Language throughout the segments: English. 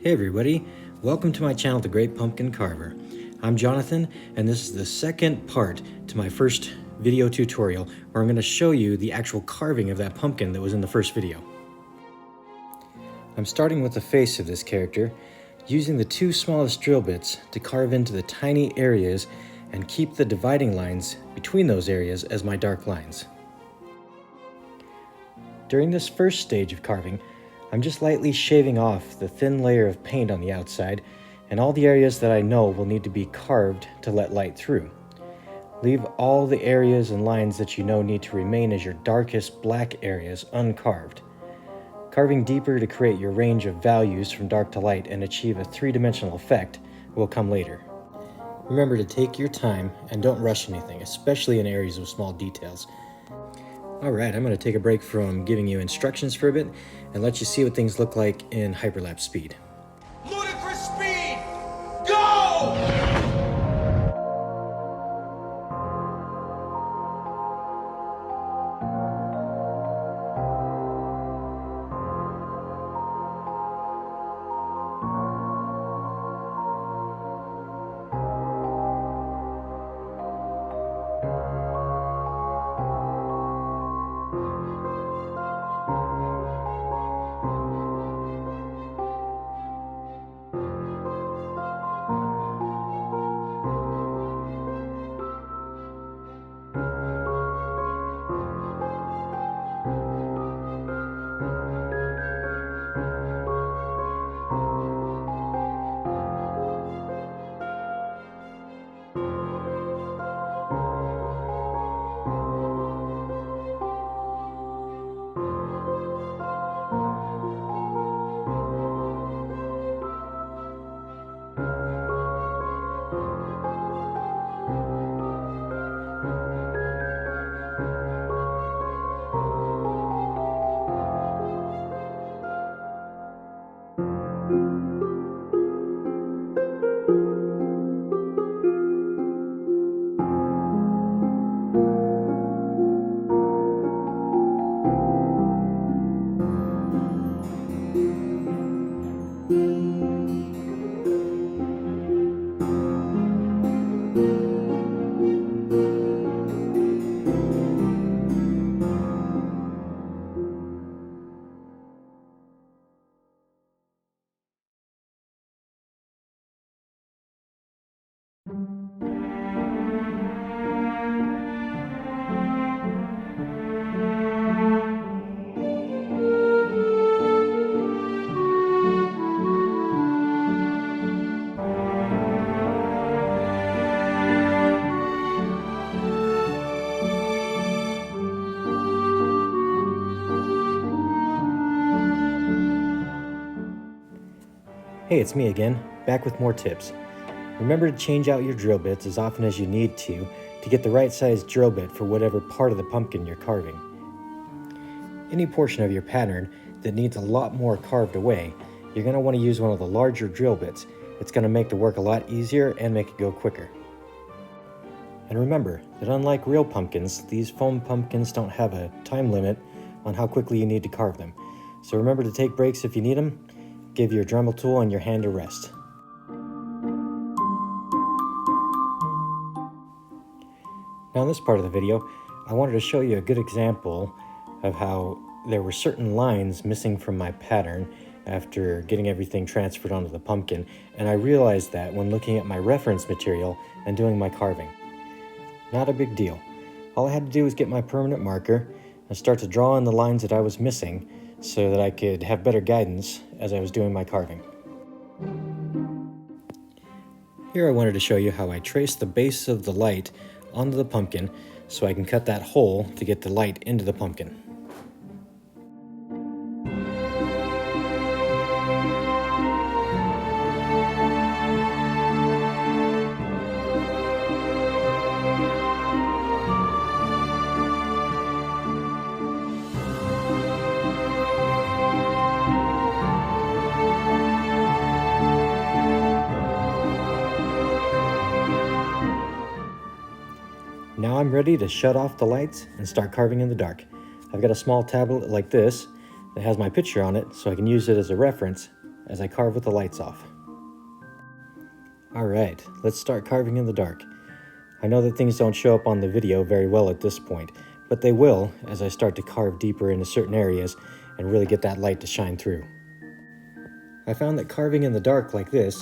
Hey everybody, welcome to my channel, The Great Pumpkin Carver. I'm Jonathan, and this is the second part to my first video tutorial where I'm going to show you the actual carving of that pumpkin that was in the first video. I'm starting with the face of this character, using the two smallest drill bits to carve into the tiny areas and keep the dividing lines between those areas as my dark lines. During this first stage of carving, I'm just lightly shaving off the thin layer of paint on the outside and all the areas that I know will need to be carved to let light through. Leave all the areas and lines that you know need to remain as your darkest black areas uncarved. Carving deeper to create your range of values from dark to light and achieve a three-dimensional effect will come later. Remember to take your time and don't rush anything, especially in areas with small details. Alright, I'm going to take a break from giving you instructions for a bit and let you see what things look like in hyperlapse speed. Ludicrous speed! Go! Hey, it's me again, back with more tips. Remember to change out your drill bits as often as you need to get the right size drill bit for whatever part of the pumpkin you're carving. Any portion of your pattern that needs a lot more carved away, you're going to want to use one of the larger drill bits. It's going to make the work a lot easier and make it go quicker. And remember that unlike real pumpkins, these foam pumpkins don't have a time limit on how quickly you need to carve them. So remember to take breaks if you need them. Give your Dremel tool and your hand a rest. Now in this part of the video, I wanted to show you a good example of how there were certain lines missing from my pattern after getting everything transferred onto the pumpkin, and I realized that when looking at my reference material and doing my carving. Not a big deal. All I had to do was get my permanent marker and start to draw in the lines that I was missing so that I could have better guidance as I was doing my carving. Here I wanted to show you how I traced the base of the light onto the pumpkin so I can cut that hole to get the light into the pumpkin. ready to shut off the lights and start carving in the dark. I've got a small tablet like this that has my picture on it so I can use it as a reference as I carve with the lights off. Alright, let's start carving in the dark. I know that things don't show up on the video very well at this point, but they will as I start to carve deeper into certain areas and really get that light to shine through. I found that carving in the dark like this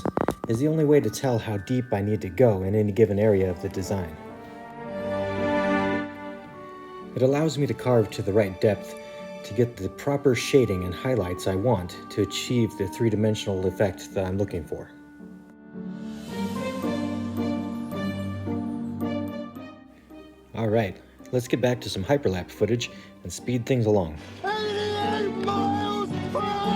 is the only way to tell how deep I need to go in any given area of the design. It allows me to carve to the right depth to get the proper shading and highlights I want to achieve the three-dimensional effect that I'm looking for. Alright, let's get back to some hyperlapse footage and speed things along. 88 miles per hour!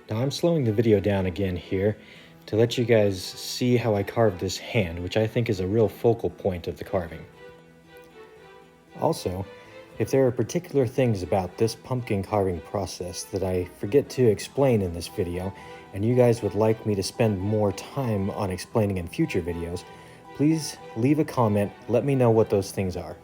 Now I'm slowing the video down again here to let you guys see how I carved this hand, which I think is a real focal point of the carving. Also, if there are particular things about this pumpkin carving process that I forget to explain in this video, and you guys would like me to spend more time on explaining in future videos, please leave a comment, let me know what those things are.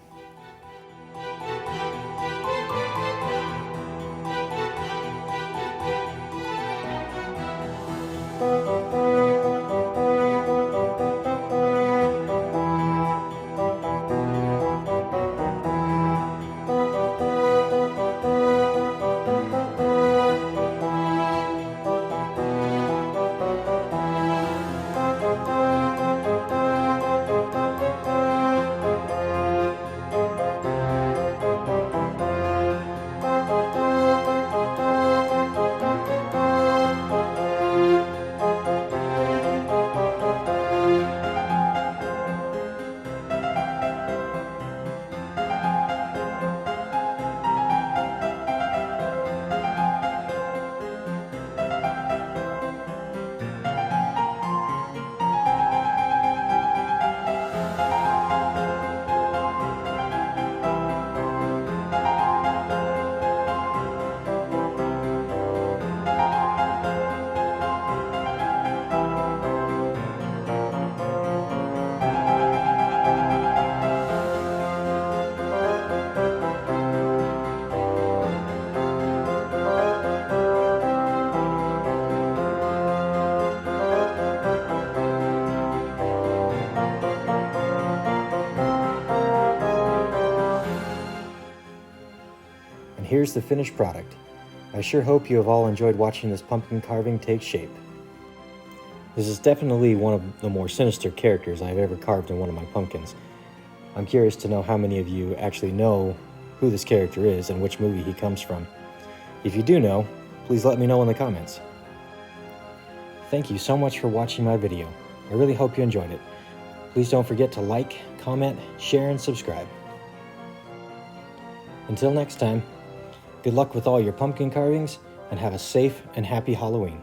Here's the finished product. I sure hope you have all enjoyed watching this pumpkin carving take shape. This is definitely one of the more sinister characters I've ever carved in one of my pumpkins. I'm curious to know how many of you actually know who this character is and which movie he comes from. If you do know, please let me know in the comments. Thank you so much for watching my video. I really hope you enjoyed it. Please don't forget to like, comment, share, and subscribe. Until next time, good luck with all your pumpkin carvings, and have a safe and happy Halloween.